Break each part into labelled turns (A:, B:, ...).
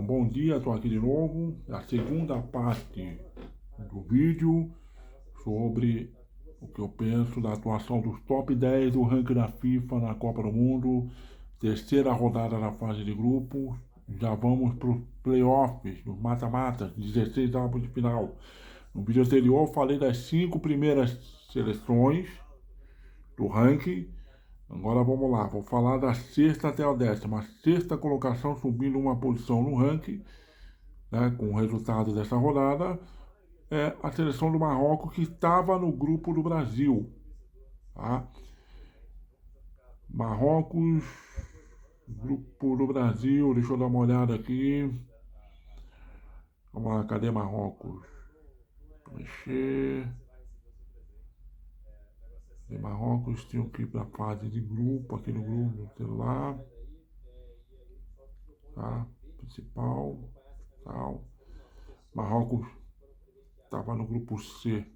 A: Bom dia, estou aqui de novo. A segunda parte do vídeo sobre o que eu penso da atuação dos top 10 do ranking da FIFA na Copa do Mundo. Terceira rodada da fase de grupos. Já vamos para os playoffs, os mata-matas, 16 avos de final. No vídeo anterior eu falei das 5 primeiras seleções do ranking. Agora vamos lá, vou falar da sexta até a décima. A sexta colocação subindo uma posição no ranking, né, com o resultado dessa rodada, é a seleção do Marrocos, que estava no grupo do Brasil. Tá? Marrocos, grupo do Brasil, deixa eu dar uma olhada aqui. Vamos lá, cadê Marrocos? Mexer. De Marrocos tinham que ir para a fase de grupo, aqui no grupo, no celular. Tá? Principal, tal. Marrocos estava no grupo C,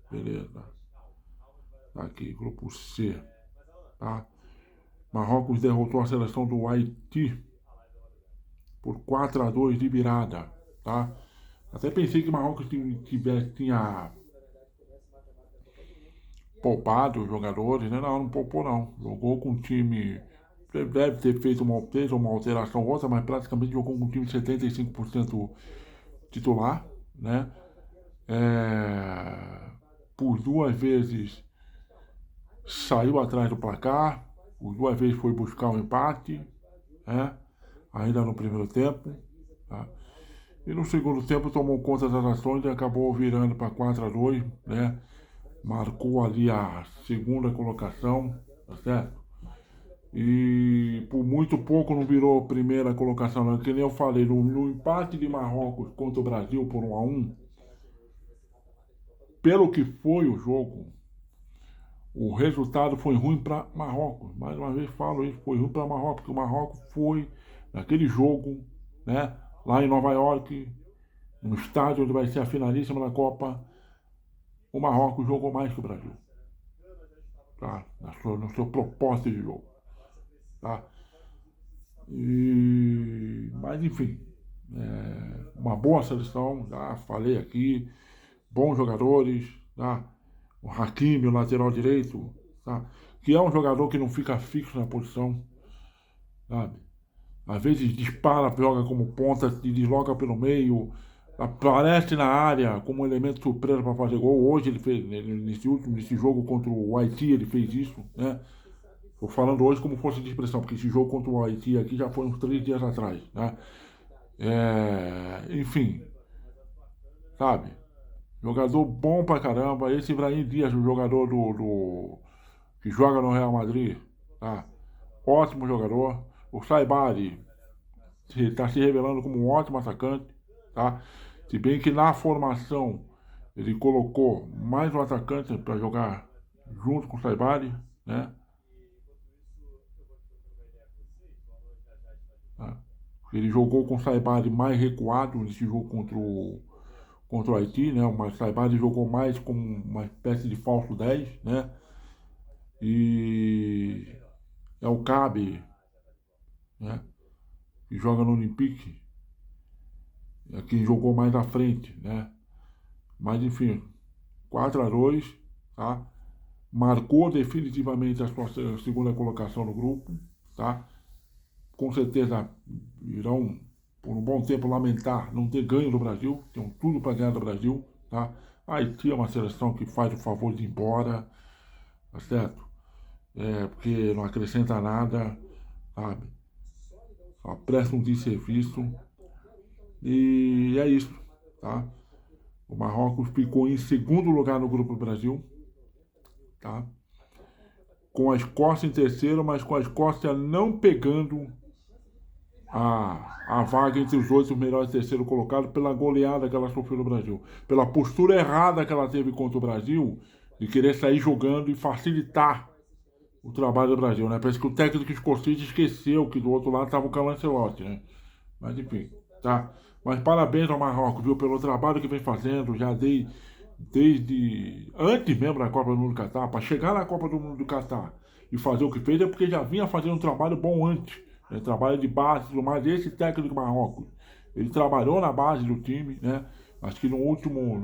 A: beleza. Tá aqui, grupo C, tá? Marrocos derrotou a seleção do Haiti por 4-2 de virada, tá? Até pensei que Marrocos tinha poupado os jogadores, né? Não poupou não. Jogou com um time, deve ter feito uma alteração ou outra, mas praticamente jogou com um time de 75% titular, né? Por 2 vezes saiu atrás do placar, por 2 vezes foi buscar um empate, né? Ainda no primeiro tempo, tá? E no segundo tempo tomou conta das ações e acabou virando para 4-2, né? Marcou ali a segunda colocação, tá certo? E por muito pouco não virou primeira colocação, não. Que nem eu falei, no empate de Marrocos contra o Brasil por 1-1, pelo que foi o jogo, o resultado foi ruim para Marrocos. Mais uma vez falo isso, foi ruim para Marrocos, porque o Marrocos foi naquele jogo, né, lá em Nova York, no estádio onde vai ser a finalíssima da Copa. O Marrocos jogou mais que o Brasil, tá? No seu propósito de jogo, tá? Mas enfim, uma boa seleção, já falei aqui, bons jogadores, tá? O Hakimi, o lateral direito, tá? Que é um jogador que não fica fixo na posição, sabe? Às vezes dispara, joga como ponta, se desloca pelo meio, aparece na área como elemento surpresa para fazer gol. Hoje ele fez, nesse jogo contra o Haiti, ele fez isso, né? Estou falando hoje como força de expressão, porque esse jogo contra o Haiti aqui já foi uns 3 dias atrás, né? Enfim, sabe? Jogador bom pra caramba. Esse Ibrahim Dias, o jogador que joga no Real Madrid, tá? Ótimo jogador. O Saibari está se revelando como um ótimo atacante, tá? Se bem que na formação ele colocou mais um atacante para jogar junto com o Saibari, né? Tá? Ele jogou com o Saibari mais recuado nesse jogo contra o Haiti, né? O Saibari jogou mais como uma espécie de falso 10, né? E é o Cabe, né? Que joga no Olympique, é quem jogou mais à frente, né? Mas enfim, 4-2, tá? Marcou definitivamente a sua segunda colocação no grupo, tá? Com certeza irão por um bom tempo lamentar não ter ganho do Brasil, tem tudo para ganhar do Brasil, tá? A Haiti é uma seleção que faz o favor de ir embora, tá certo? Porque não acrescenta nada, sabe? Só presta um desserviço. E é isso, tá? O Marrocos ficou em segundo lugar no grupo do Brasil, tá? Com a Escócia em terceiro, mas com a Escócia não pegando a vaga entre os 8 melhores terceiro colocados pela goleada que ela sofreu no Brasil. Pela postura errada que ela teve contra o Brasil, de querer sair jogando e facilitar o trabalho do Brasil, né? Parece que o técnico escocês esqueceu que do outro lado estava o Carlo Ancelotti, né? Mas enfim, tá? Mas parabéns ao Marrocos, viu? Pelo trabalho que vem fazendo, já desde antes mesmo da Copa do Mundo do Catar, para chegar na Copa do Mundo do Catar e fazer o que fez, porque já vinha fazendo um trabalho bom antes, né? Trabalho de base e tudo mais. Esse técnico do Marrocos Ele trabalhou na base do time, né? Acho que no último,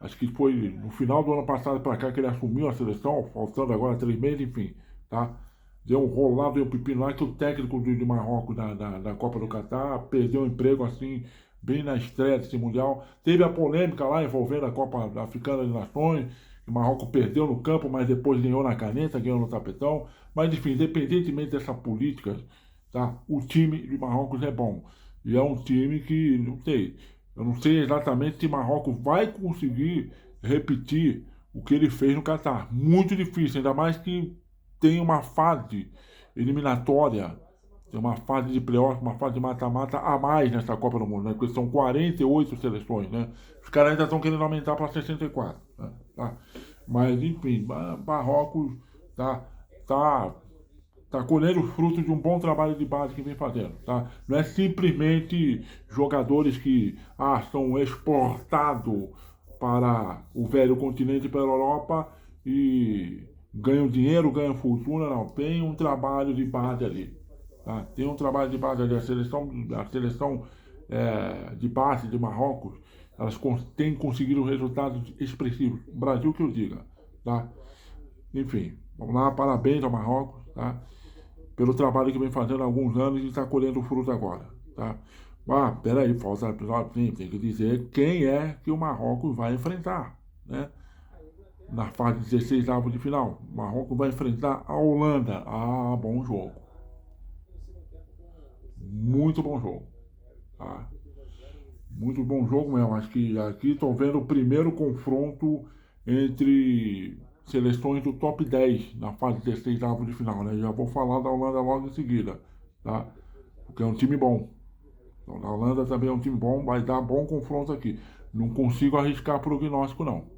A: acho que foi no final do ano passado para cá que ele assumiu a seleção, faltando agora 3 meses, enfim, tá? Deu um rolo lá, deu um pepino lá, que o técnico de Marrocos da Copa do Catar perdeu o emprego assim, bem na estreia desse Mundial. Teve a polêmica lá envolvendo a Copa Africana de Nações, que o Marrocos perdeu no campo, mas depois ganhou na caneta, ganhou no tapetão. Mas enfim, independentemente dessa política, tá? O time de Marrocos é bom. E é um time que, não sei, eu não sei exatamente se Marrocos vai conseguir repetir o que ele fez no Catar. Muito difícil, ainda mais que tem uma fase eliminatória, tem uma fase de playoff, uma fase de mata-mata a mais nessa Copa do Mundo, né? Porque são 48 seleções, né? Os caras ainda estão querendo aumentar para 64, né? Tá? Mas, enfim, Marrocos tá, tá colhendo os frutos de um bom trabalho de base que vem fazendo, tá? Não é simplesmente jogadores que são exportados para o velho continente, para a Europa e ganham dinheiro, ganham fortuna, não. Tem um trabalho de base ali, tá? Tem um trabalho de base ali. A seleção de base de Marrocos, elas têm conseguido resultados expressivos. O Brasil que eu diga, tá? Enfim, vamos lá, parabéns ao Marrocos, tá? Pelo trabalho que vem fazendo há alguns anos e está colhendo fruto agora, tá? Peraí, falta episódio, sim, tem que dizer quem é que o Marrocos vai enfrentar, né? Na fase 16 avos de final. O Marrocos vai enfrentar a Holanda. Bom jogo. Muito bom jogo, tá? Muito bom jogo mesmo. Acho que aqui estou vendo o primeiro confronto entre seleções do top 10 na fase 16 avos de final, né? Já vou falar da Holanda logo em seguida, tá? Porque é um time bom. Então, a Holanda também é um time bom, vai dar bom confronto aqui. Não consigo arriscar prognóstico, não,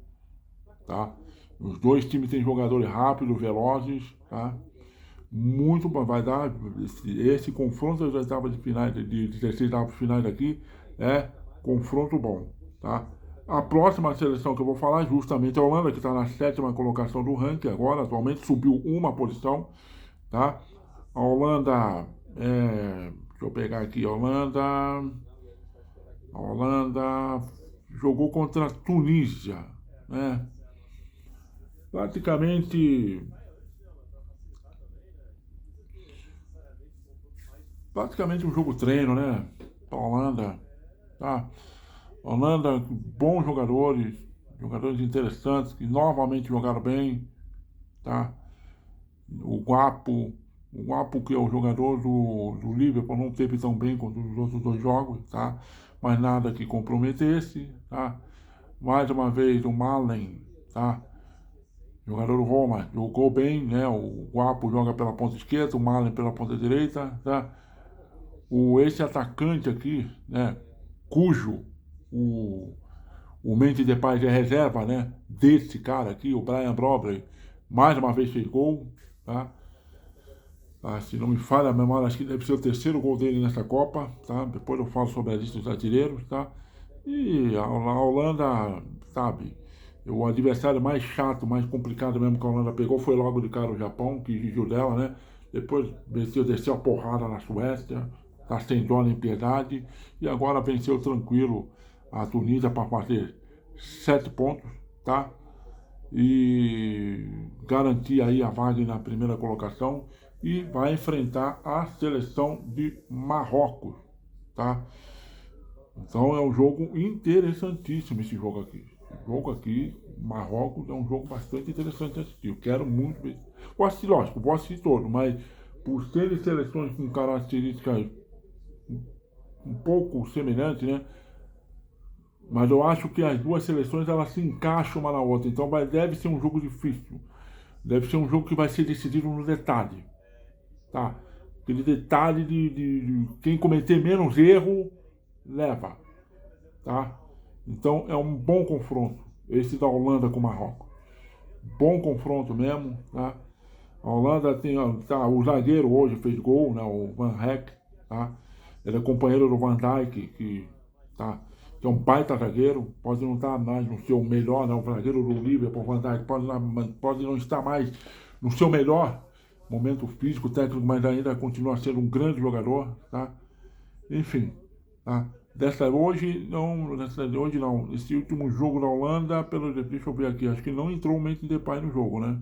A: tá? Os dois times têm jogadores rápidos, velozes, tá? Muito bom, vai dar esse confronto das oitavas de finais, de 16 avos de finais aqui, confronto bom, tá? A próxima seleção que eu vou falar é justamente a Holanda, que está na 7ª colocação do ranking agora, atualmente subiu uma posição, tá? A Holanda, deixa eu pegar aqui, a Holanda jogou contra a Tunísia, né? Praticamente um jogo treino, né? A Holanda, tá? Holanda, bons jogadores interessantes, que novamente jogaram bem, tá? O Guapo que é o jogador do Liverpool, não teve tão bem quanto os outros dois jogos, tá? Mas nada que comprometesse, tá? Mais uma vez o Malen, tá? Jogador do Roma, jogou bem, né? O Guapo joga pela ponta esquerda, o Malen pela ponta direita, tá? Esse atacante aqui, né? Cujo o Memphis Depay é reserva, né? Desse cara aqui, o Brian Brobry, mais uma vez fez gol, tá? Se não me falha a memória, acho que deve ser o terceiro gol dele nessa Copa, tá? Depois eu falo sobre a lista dos artilheiros, tá? E a Holanda, sabe, o adversário mais chato, mais complicado mesmo que a Holanda pegou foi logo de cara o Japão, que exigiu dela, né? Depois desceu a porrada na Suécia, tá sem dó nem piedade, e agora venceu tranquilo a Tunísia para fazer 7 pontos, tá? E garantir aí a vaga na primeira colocação e vai enfrentar a seleção de Marrocos, tá? Então é um jogo interessantíssimo esse jogo aqui. Esse jogo aqui, Marrocos, é um jogo bastante interessante de assistir. Eu quero muito ver. Vou assistir, lógico, vou assistir todo, mas por serem seleções com características um pouco semelhantes, né? Mas eu acho que as duas seleções elas se encaixam uma na outra. Então deve ser um jogo difícil. Deve ser um jogo que vai ser decidido no detalhe, tá? Aquele detalhe de quem cometer menos erro leva, tá? Então é um bom confronto esse da Holanda com o Marrocos. Bom confronto mesmo, tá? A Holanda tem, o zagueiro hoje fez gol, né? O Van Dijk, tá? Ele é companheiro do Van Dijk, que é um baita zagueiro, pode não estar mais no seu melhor, né? O zagueiro do Liverpool, Van Dijk, pode não estar mais no seu melhor momento físico, técnico, mas ainda continua sendo um grande jogador, tá? Enfim, tá? Hoje não. Esse último jogo da Holanda, deixa eu ver aqui, acho que não entrou o Memphis Depay no jogo, né?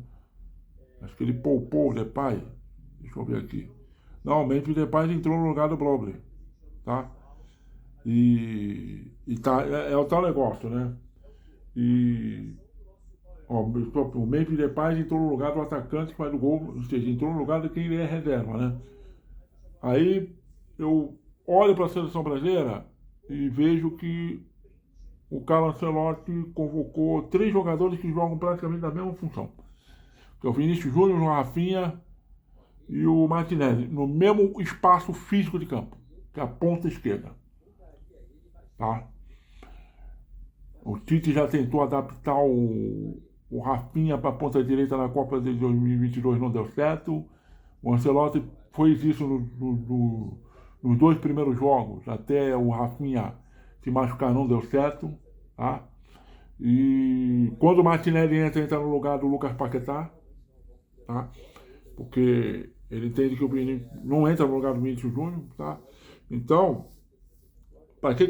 A: Acho que ele poupou o Depay. Deixa eu ver aqui. Não, o Memphis Depay entrou no lugar do Brobley, tá? E tá, é o tal negócio, né? E ó, o Memphis Depay entrou no lugar do atacante que faz o gol, ou seja, entrou no lugar de quem ele é reserva, né? Aí eu olho para a seleção brasileira e vejo que o Carlo Ancelotti convocou 3 jogadores que jogam praticamente na mesma função. Que é o Vinícius Júnior, o Rafinha e o Martinelli, no mesmo espaço físico de campo, que é a ponta esquerda. Tá? O Tite já tentou adaptar o Rafinha para a ponta direita na Copa de 2022, não deu certo. O Ancelotti fez isso nos 2 primeiros jogos, até o Rafinha se machucar não deu certo. Tá? E quando o Martinelli entra no lugar do Lucas Paquetá, tá? Porque ele entende que o Vini não entra no lugar do Vinícius Júnior. Tá? Então, para que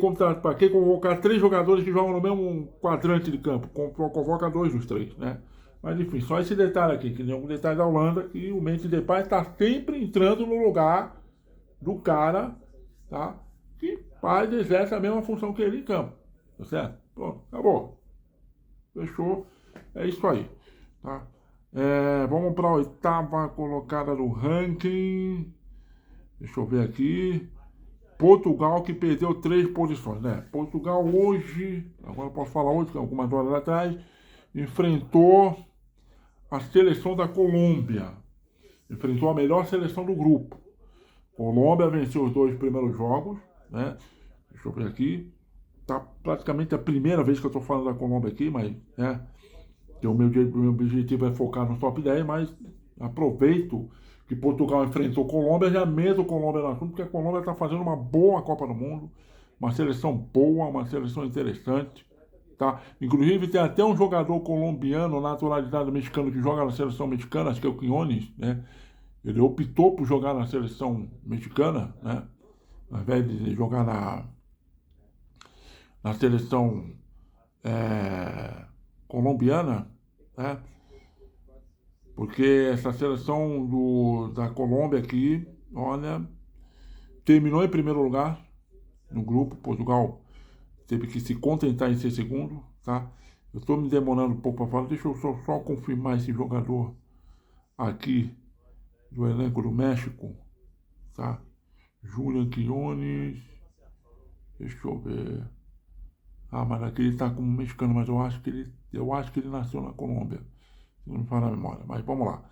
A: convocar 3 jogadores que jogam no mesmo quadrante de campo? Convoca 2 dos 3, né? Mas enfim, só esse detalhe aqui, que nem um detalhe da Holanda, que o Memphis Depay está sempre entrando no lugar do cara, tá? Que faz, exerce a mesma função que ele em campo, tá certo? Pronto, acabou. Fechou, é isso aí, tá? Vamos para a 8ª colocada do ranking. Deixa eu ver aqui. Portugal, que perdeu 3 posições, né? Portugal hoje, agora posso falar hoje, que algumas horas atrás, enfrentou a seleção da Colômbia. Enfrentou a melhor seleção do grupo. Colômbia venceu os 2 primeiros jogos, né? Deixa eu ver aqui. Tá praticamente a primeira vez que eu estou falando da Colômbia aqui, mas, né? O meu objetivo é focar no top 10, mas aproveito que Portugal enfrentou Colômbia, já meto Colômbia no assunto, porque a Colômbia está fazendo uma boa Copa do Mundo, uma seleção boa, uma seleção interessante, tá? Inclusive tem até um jogador colombiano naturalizado mexicano que joga na seleção mexicana, acho que é o Quiñones, né? Ele optou por jogar na seleção mexicana, né? Ao invés de jogar na seleção colombiana, né? Porque essa seleção da Colômbia aqui, olha, terminou em primeiro lugar no grupo. Portugal teve que se contentar em ser segundo, tá? Eu estou me demorando um pouco para falar, deixa eu só confirmar esse jogador aqui do elenco do México, tá? Julián Quiñones, deixa eu ver. Ah, mas aqui ele está como mexicano, mas eu acho que ele nasceu na Colômbia, se não me falha a memória. Mas vamos lá.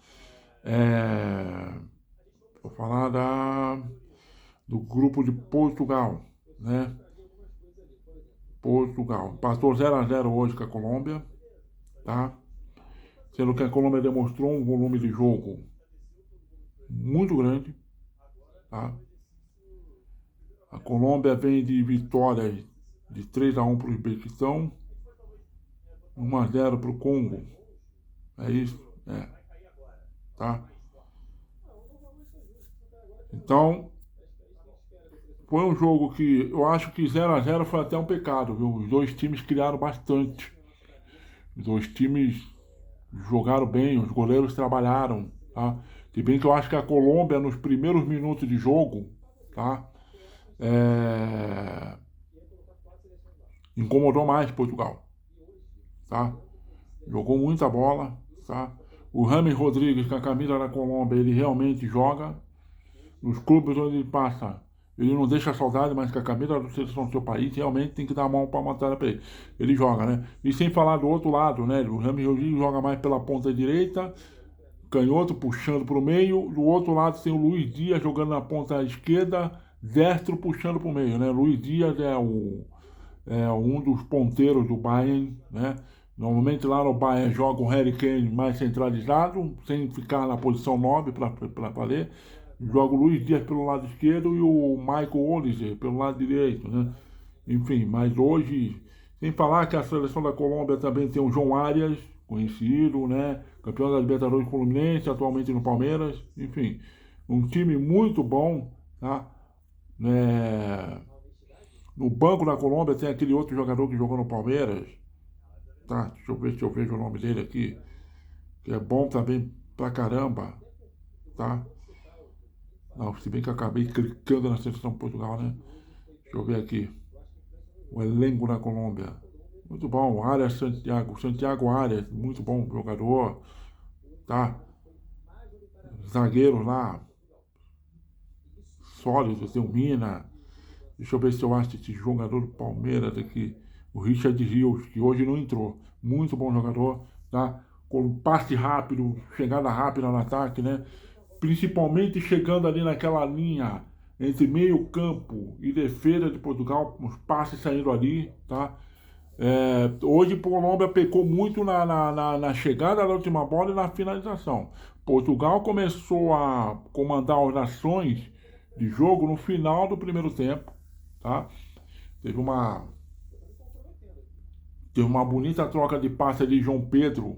A: Vou falar do grupo de Portugal, né? Portugal passou 0-0 hoje com a Colômbia, tá? Sendo que a Colômbia demonstrou um volume de jogo muito grande, tá? A Colômbia vem de vitórias de 3-1 para o Uzbequistão, 1-0 para o Congo, é isso? Tá? Então, foi um jogo que eu acho que 0-0 foi até um pecado, viu? Os 2 times criaram bastante. Os 2 times jogaram bem, os goleiros trabalharam, tá? Se bem que eu acho que a Colômbia, nos primeiros minutos de jogo, tá? Incomodou mais Portugal, tá? Jogou muita bola, tá? O James Rodrigues, com a camisa da Colômbia, ele realmente joga. Nos clubes onde ele passa, ele não deixa saudade, mas com a camisa da seleção do seu país, realmente tem que dar a mão para matar para ele. Ele joga, né? E sem falar do outro lado, né? O James Rodrigues joga mais pela ponta direita, canhoto puxando para o meio. Do outro lado tem o Luiz Dias jogando na ponta esquerda, destro puxando para o meio, né? Luiz Dias é um dos ponteiros do Bayern, né? Normalmente lá no Bayern joga o Harry Kane mais centralizado, sem ficar na posição 9 para valer. Joga o Luiz Dias pelo lado esquerdo e o Michael Olise pelo lado direito, né? Enfim, mas hoje, sem falar que a seleção da Colômbia também tem o João Arias, conhecido, né? Campeão da Libertadores Fluminense, atualmente no Palmeiras. Enfim, um time muito bom, tá? No banco da Colômbia tem aquele outro jogador que jogou no Palmeiras. Tá, deixa eu ver se eu vejo o nome dele aqui. Que é bom também pra caramba. Tá? Não, se bem que eu acabei clicando na seleção de Portugal, né? Deixa eu ver aqui. O elenco da Colômbia. Muito bom. Arias Santiago. Santiago Arias. Muito bom jogador. Tá? Zagueiro lá. Sólido. Tem o Mina. Deixa eu ver se eu acho esse jogador do Palmeiras aqui. O Richard Rios, que hoje não entrou. Muito bom jogador, tá? Com passe rápido, chegada rápida no ataque, né? Principalmente chegando ali naquela linha entre meio campo e defesa de Portugal, os passes saindo ali, tá? Hoje a Colômbia pecou muito na chegada da última bola e na finalização. Portugal começou a comandar as ações de jogo no final do primeiro tempo, tá? Teve uma bonita troca de passe de João Pedro,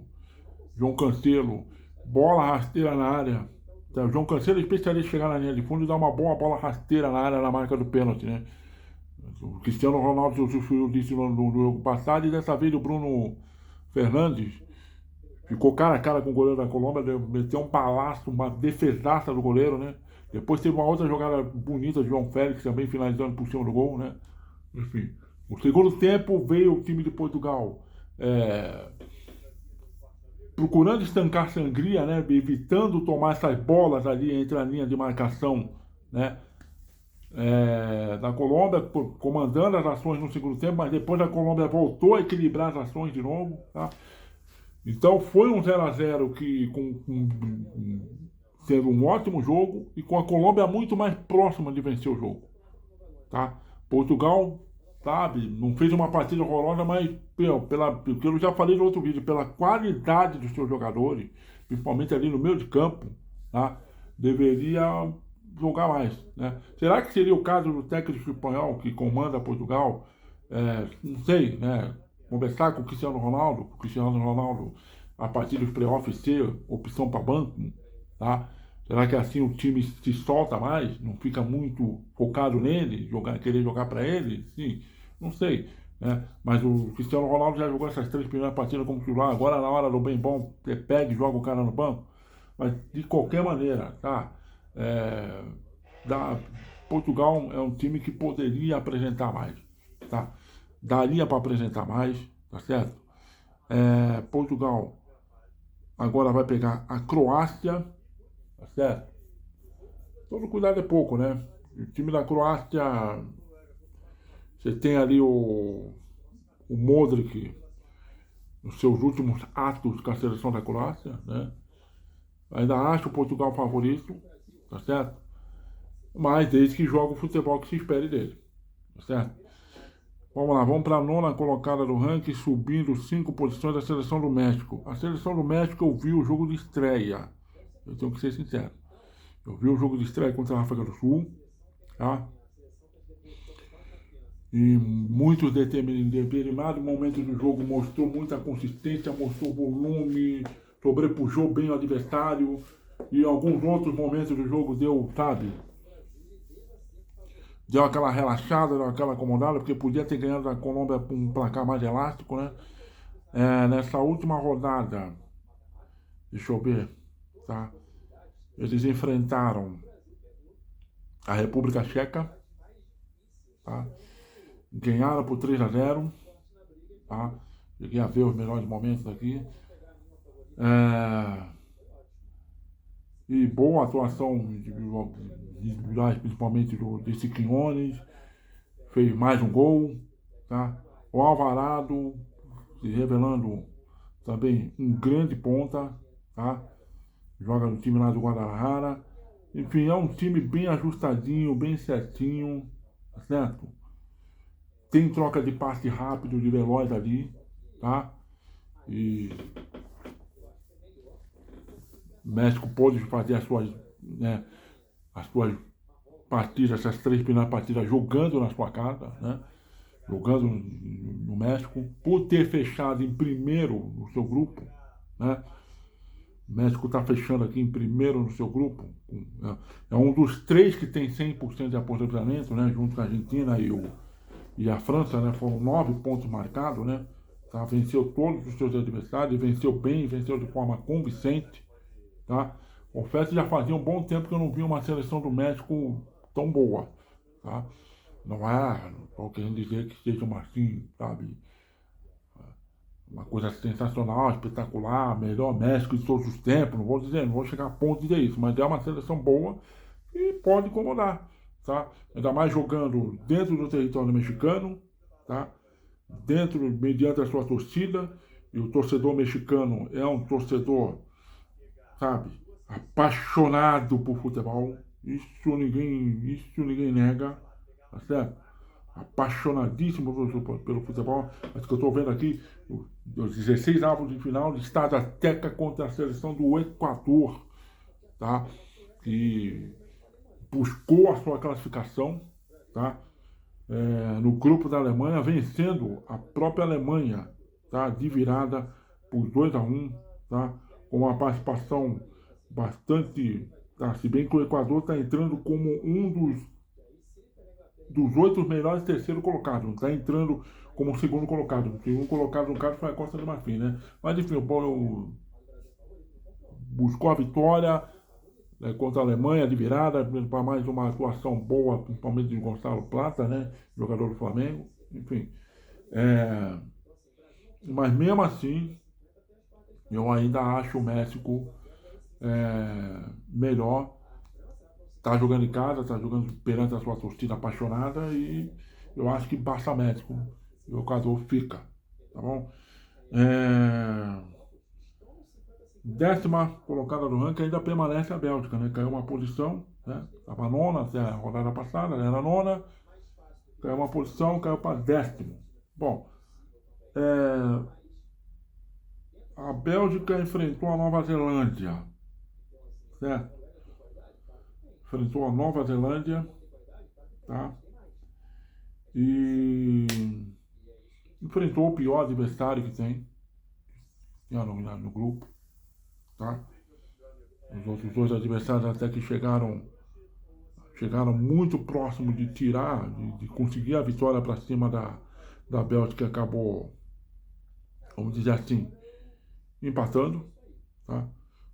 A: João Cancelo, bola rasteira na área. Tá? O João Cancelo é especialista em chegar na linha de fundo e dar uma boa bola rasteira na área na marca do pênalti, né? O Cristiano Ronaldo disse no jogo passado e dessa vez o Bruno Fernandes ficou cara a cara com o goleiro da Colômbia, meteu um balaço, uma defesaça do goleiro, né? Depois teve uma outra jogada bonita de João Félix também finalizando por cima do gol, né? Enfim, no segundo tempo veio o time de Portugal procurando estancar a sangria, né? Evitando tomar essas bolas ali entre a linha de marcação, né? Da Colômbia, comandando as ações no segundo tempo, mas depois a Colômbia voltou a equilibrar as ações de novo, tá? Então foi um 0-0 que sendo um ótimo jogo e com a Colômbia muito mais próxima de vencer o jogo, tá? Portugal, sabe, não fez uma partida horrorosa, mas porque eu já falei no outro vídeo, pela qualidade dos seus jogadores, principalmente ali no meio de campo, tá? Deveria jogar mais, né? Será que seria o caso do técnico espanhol que comanda Portugal? Não sei, né? Conversar com o Cristiano Ronaldo a partir dos playoffs ser opção para banco, tá? Será que assim o time se solta mais? Não fica muito focado nele, querer jogar para ele? Sim, não sei, né? Mas o Cristiano Ronaldo já jogou essas 3 primeiras partidas como titular, agora na hora do bem bom, você pega e joga o cara no banco. Mas de qualquer maneira, tá? Portugal é um time que poderia apresentar mais, tá? Daria para apresentar mais, tá certo? Portugal agora vai pegar a Croácia, tá certo? Todo cuidado é pouco, né? O time da Croácia, você tem ali o Modric nos seus últimos atos com a seleção da Croácia, né? Ainda acho o Portugal favorito, tá certo? Mas desde que joga o futebol que se espere dele, tá certo? Vamos lá, vamos para a 9ª colocada do ranking, subindo 5 posições da seleção do México. A seleção do México eu vi o jogo de estreia, eu tenho que ser sincero. Eu vi o jogo de estreia contra a África do Sul, tá? E muitos determinados momentos do jogo mostrou muita consistência, mostrou volume, sobrepujou bem o adversário. E em alguns outros momentos do jogo deu, sabe? Deu aquela relaxada, deu aquela acomodada, porque podia ter ganhado da Colômbia com um placar mais elástico, né? Nessa última rodada, deixa eu ver, tá? Eles enfrentaram a República Tcheca, tá? Ganharam por 3-0, tá? Cheguei a ver os melhores momentos aqui. E boa atuação individuais, principalmente desse Quiñones, fez mais um gol, tá? O Alvarado se revelando também um grande ponta, tá? Joga no time lá do Guadalajara. Enfim, é um time bem ajustadinho, bem certinho, tá certo? Tem troca de passe rápido, de veloz ali, tá? E o México pôde fazer as suas partidas, essas 3 primeiras partidas jogando na sua casa, né? Jogando no México, por ter fechado em primeiro no seu grupo, né? O México está fechando aqui em primeiro no seu grupo. É um dos 3 que tem 100% de aproveitamento, né? Junto com a Argentina e a França, né, foram 9 pontos marcados, né? Tá? Venceu todos os seus adversários, venceu bem, venceu de forma convincente, tá? Confesso que já fazia um bom tempo que eu não vi uma seleção do México tão boa, tá? Não estou querendo dizer que seja uma assim, sabe, uma coisa sensacional, espetacular, melhor México de todos os tempos, não vou dizer, não vou chegar a ponto de dizer isso, mas é uma seleção boa e pode incomodar, tá? Ainda mais jogando dentro do território mexicano, tá? Dentro, mediante a sua torcida, e o torcedor mexicano é um torcedor, sabe, apaixonado por futebol, isso ninguém nega, tá certo? Apaixonadíssimo pelo futebol, mas que eu estou vendo aqui, os 16 avos de final de Estado Azteca contra a seleção do Equador, tá? Que buscou a sua classificação, tá? No grupo da Alemanha, vencendo a própria Alemanha, tá? De virada por 2-1, tá? Com uma participação bastante, tá? Se bem que o Equador está entrando como um dos 8 melhores terceiro colocados, está entrando como segundo colocado. O segundo colocado, no caso, foi a Costa do Marfim, né? Mas enfim, o Paulo buscou a vitória, né, contra a Alemanha de virada, para mais uma atuação boa, principalmente de Gonçalo Plata, né? Jogador do Flamengo. Enfim. Mas mesmo assim, eu ainda acho o México melhor. Tá jogando em casa, tá jogando perante a sua torcida apaixonada e eu acho que basta México. E o Equador fica, tá bom? Décima colocada do ranking ainda permanece a Bélgica, né? Caiu uma posição, né? Estava nona até a rodada passada, né? Era nona, caiu uma posição, caiu para décimo. Bom, a Bélgica enfrentou a Nova Zelândia, certo? Enfrentou a Nova Zelândia, tá? E enfrentou o pior adversário que tem no grupo, tá? Os outros dois adversários até que chegaram muito próximo de tirar, de conseguir a vitória para cima da Bélgica, acabou, vamos dizer assim, empatando, tá?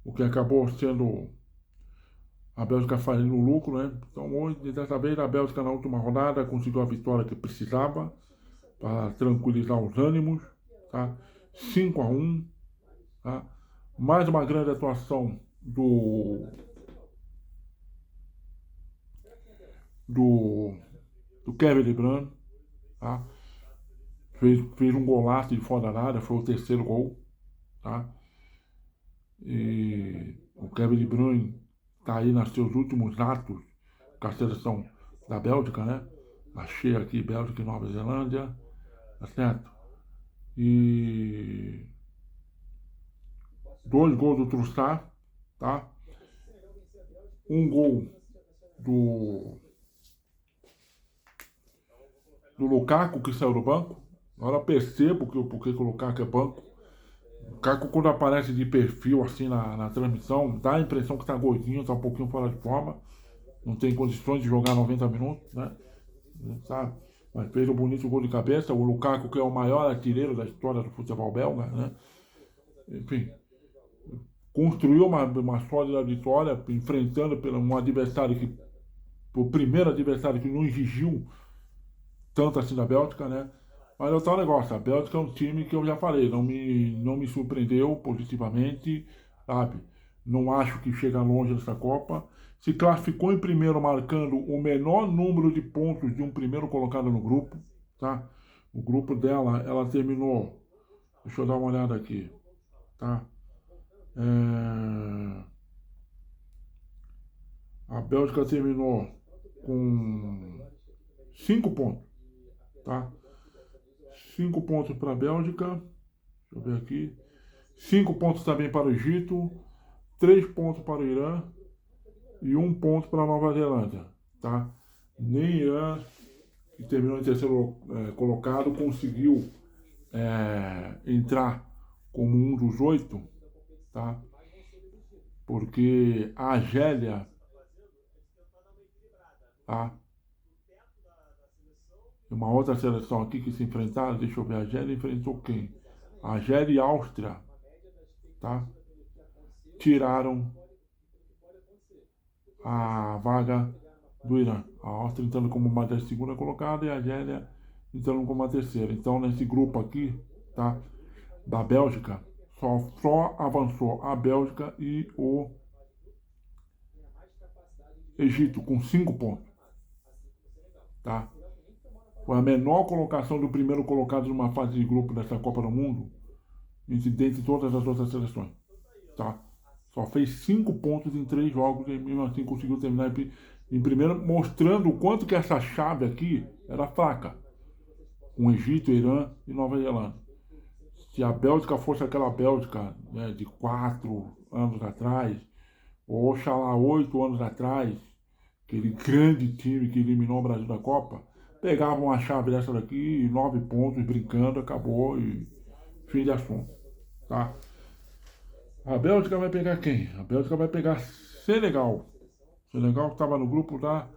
A: O que acabou sendo a Bélgica fazendo lucro, né? Então, hoje, dessa vez, a Bélgica na última rodada conseguiu a vitória que precisava para tranquilizar os ânimos, tá? 5-1, tá? Mais uma grande atuação do, do Kevin De Bruyne, tá? Fez um golaço de fora da área, foi o terceiro gol, tá? E o Kevin De Bruyne está aí nos seus últimos atos com a seleção da Bélgica, né? Achei aqui Bélgica e Nova Zelândia, tá certo? E 2 gols do Trossard, tá? Um gol do Lukaku, que saiu do banco. Agora eu percebo porquê que o Lukaku é banco. O Lukaku, quando aparece de perfil assim na transmissão, dá a impressão que tá gordinho, tá um pouquinho fora de forma. Não tem condições de jogar 90 minutos, né? Sabe? Mas fez um bonito gol de cabeça. O Lukaku, que é o maior artilheiro da história do futebol belga, né? Enfim, construiu uma sólida vitória, enfrentando um adversário que, o primeiro adversário que não exigiu tanto assim da Bélgica, né? Mas é o tal negócio, a Bélgica é um time que eu já falei, não me surpreendeu positivamente, sabe? Não acho que chega longe nessa Copa. Se classificou em primeiro, marcando o menor número de pontos de um primeiro colocado no grupo, tá? O grupo dela, ela terminou, deixa eu dar uma olhada aqui, tá? A Bélgica terminou com 5 pontos, tá? 5 pontos para a Bélgica, deixa eu ver aqui. 5 pontos também para o Egito, 3 pontos para o Irã e 1 ponto para a Nova Zelândia, tá? Nem Irã, que terminou em terceiro colocado, conseguiu entrar como um dos 8, tá? Porque a Argélia, tá? Uma outra seleção aqui que se enfrentaram, deixa eu ver, a Argélia enfrentou quem? A Argélia e a Áustria, tá? Tiraram a vaga do Irã. A Áustria entrando como uma das segunda colocada e a Argélia entrando como a terceira. Então, nesse grupo aqui, tá? Da Bélgica, só avançou a Bélgica e o Egito com 5 pontos, tá? Foi a menor colocação do primeiro colocado numa fase de grupo dessa Copa do Mundo, dentre todas as outras seleções, tá? Só fez 5 pontos em 3 jogos e mesmo assim conseguiu terminar em primeiro, mostrando o quanto que essa chave aqui era fraca, com Egito, Irã e Nova Zelândia. Se a Bélgica fosse aquela Bélgica, né, de 4 anos atrás, ou oxalá 8 anos atrás, aquele grande time que eliminou o Brasil da Copa, pegavam a chave dessa daqui, 9 pontos, brincando, acabou e fim de assunto, tá? A Bélgica vai pegar quem? A Bélgica vai pegar Senegal. Senegal que estava no grupo da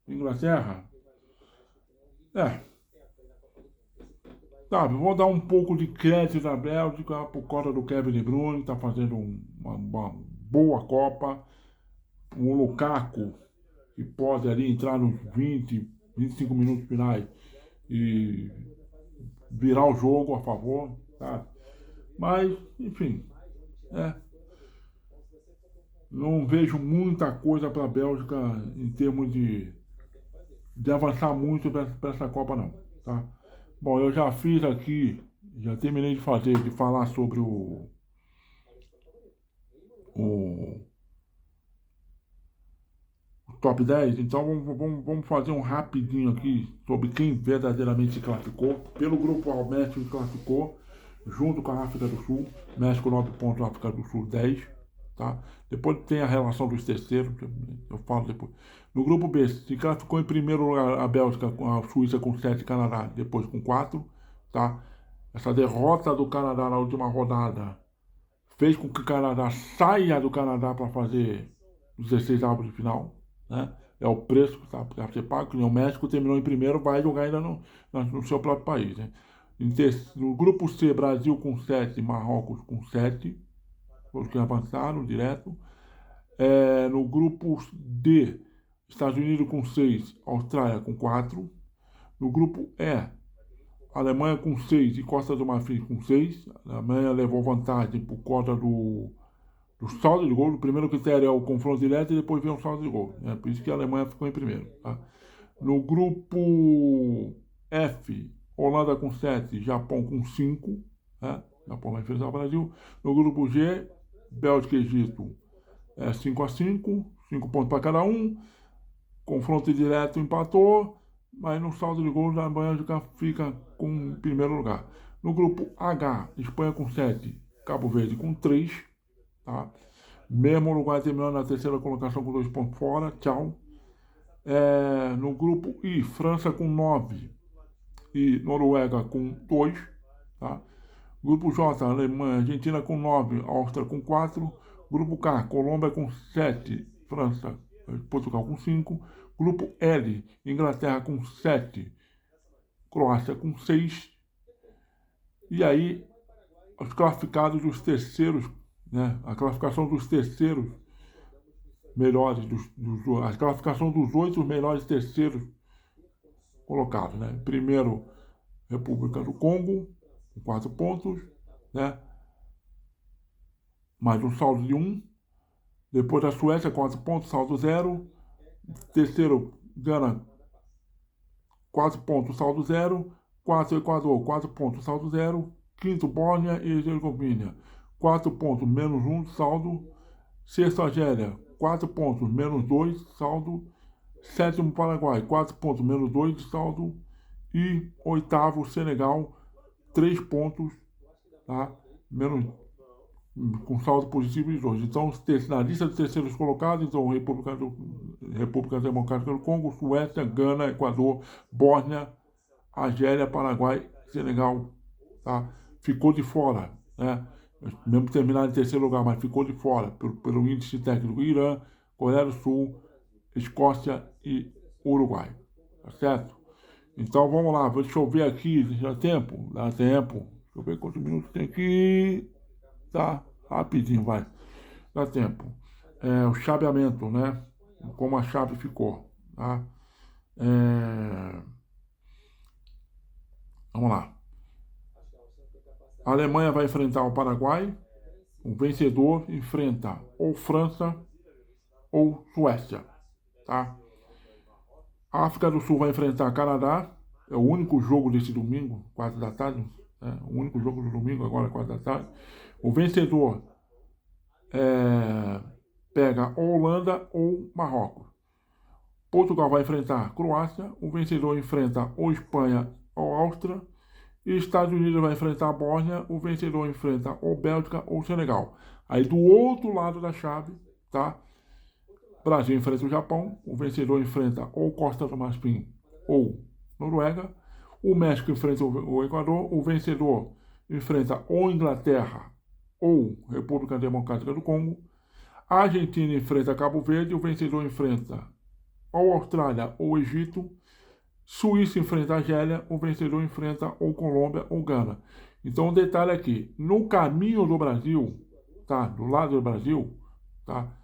A: Inglaterra. É, sabe, vou dar um pouco de crédito à Bélgica por causa do Kevin De Bruyne, está fazendo uma boa Copa. O Lukaku, que pode ali entrar nos 20, 25 minutos finais e virar o jogo a favor, tá? Mas, enfim, é, não vejo muita coisa para a Bélgica em termos de avançar muito para essa Copa, não, tá? Bom, eu já fiz aqui, já terminei de falar sobre o top 10. Então vamos fazer um rapidinho aqui sobre quem verdadeiramente se classificou. Pelo grupo A, o México se classificou, junto com a África do Sul. México 9 pontos, África do Sul 10. Tá? Depois tem a relação dos terceiros, eu falo depois. No grupo B, se classificou em primeiro lugar a Bélgica, a Suíça com 7, Canadá depois com 4. Tá? Essa derrota do Canadá na última rodada fez com que o Canadá saia do Canadá para fazer os 16 avos de final. Né? É o preço que está a ser pago. O México terminou em primeiro, vai jogar ainda no seu próprio país. Né? No grupo C, Brasil com 7, Marrocos com 7, os que avançaram direto. No grupo D, Estados Unidos com 6, Austrália com 4. No grupo E, Alemanha com 6 e Costa do Marfim com 6. A Alemanha levou vantagem por conta do saldo de gol. O primeiro critério é o confronto direto e depois vem o saldo de gol. É por isso que a Alemanha ficou em primeiro. Tá? No grupo F, Holanda com 7, Japão com 5. Né? Japão vai enfrentar o Brasil. No grupo G, Bélgica e Egito 5-5, 5 pontos para cada um. Confronto direto empatou, mas no saldo de gols a Bélgica fica com primeiro lugar. No grupo H, Espanha com 7, Cabo Verde com 3. Tá? Mesmo o Uruguai terminando na terceira colocação com 2 pontos fora, tchau. No grupo I, França com 9 e Noruega com 2. Tá? Grupo J, Alemanha, Argentina com 9, Áustria com 4. Grupo K, Colômbia com 7, França, Portugal com 5. Grupo L, Inglaterra com 7, Croácia com 6. E aí, os classificados dos terceiros, né? A classificação dos terceiros melhores, a classificação dos 8 melhores terceiros colocados, né? Primeiro, República do Congo, com 4 pontos, né? Mais um saldo de 1. Depois a Suécia, 4 pontos, saldo 0. Terceiro, Gana, 4 pontos, saldo 0. Quarto, Equador, 4 pontos, saldo 0. Quinto, Bósnia e Herzegovina, 4 pontos, menos 1, saldo. Sexto, Argélia, 4 pontos, menos 2, saldo. Sétimo, Paraguai, 4 pontos, menos 2, saldo. E oitavo, Senegal, 3 pontos, tá? Menos, com saldo positivo de 2. Então, na lista de terceiros colocados, então, República Democrática do Congo, Suécia, Gana, Equador, Bósnia, Argélia, Paraguai, Senegal, tá? Ficou de fora, né? Mesmo terminar em terceiro lugar, mas ficou de fora pelo índice técnico Irã, Coreia do Sul, Escócia e Uruguai, tá certo? Então vamos lá, deixa eu ver aqui, dá tempo? Dá tempo. Deixa eu ver quantos minutos tem aqui. Tá, rapidinho, vai. Dá tempo. O chaveamento, né? Como a chave ficou, tá? Vamos lá. A Alemanha vai enfrentar o Paraguai. O vencedor enfrenta ou França ou Suécia, tá? A África do Sul vai enfrentar Canadá. É o único jogo desse domingo, 4 da tarde. O único jogo do domingo, agora 4 da tarde. O vencedor pega ou Holanda ou Marrocos. Portugal vai enfrentar Croácia. O vencedor enfrenta ou Espanha ou Áustria. E Estados Unidos vai enfrentar a Bósnia. O vencedor enfrenta ou Bélgica ou Senegal. Aí do outro lado da chave, tá? Brasil enfrenta o Japão. O vencedor enfrenta ou Costa do Marfim ou Noruega. O México enfrenta o Equador. O vencedor enfrenta ou Inglaterra ou República Democrática do Congo. A Argentina enfrenta Cabo Verde. O vencedor enfrenta ou Austrália ou Egito. Suíça enfrenta a Argélia. O vencedor enfrenta ou Colômbia ou Gana. Então, um detalhe aqui. No caminho do Brasil, tá? Do lado do Brasil, tá?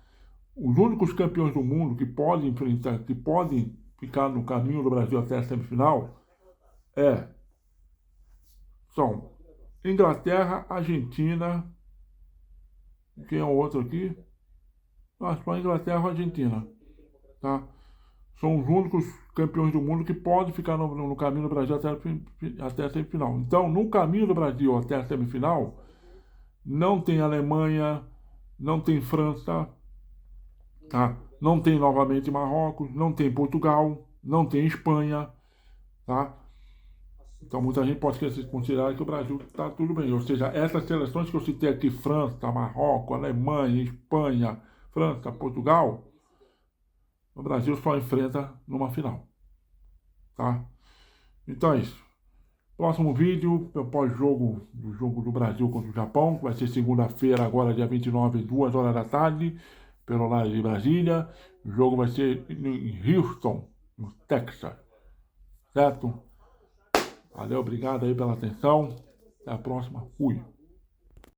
A: Os únicos campeões do mundo que podem enfrentar, que podem ficar no caminho do Brasil até a semifinal, são Inglaterra, Argentina, quem é o outro aqui? Só Inglaterra e Argentina, tá? São os únicos campeões do mundo que podem ficar no caminho do Brasil até a semifinal. Então, no caminho do Brasil até a semifinal, não tem Alemanha, não tem França, tá? Não tem novamente Marrocos, não tem Portugal, não tem Espanha, tá? Então muita gente pode considerar que o Brasil está tudo bem. Ou seja, essas seleções que eu citei aqui, França, Marrocos, Alemanha, Espanha, França, Portugal, o Brasil só enfrenta numa final, tá? Então é isso. Próximo vídeo, pós-jogo do jogo do Brasil contra o Japão, que vai ser segunda-feira, agora dia 29, 2 horas da tarde, pelo horário de Brasília. O jogo vai ser em Houston, no Texas, certo? Valeu, obrigado aí pela atenção. Até a próxima. Fui.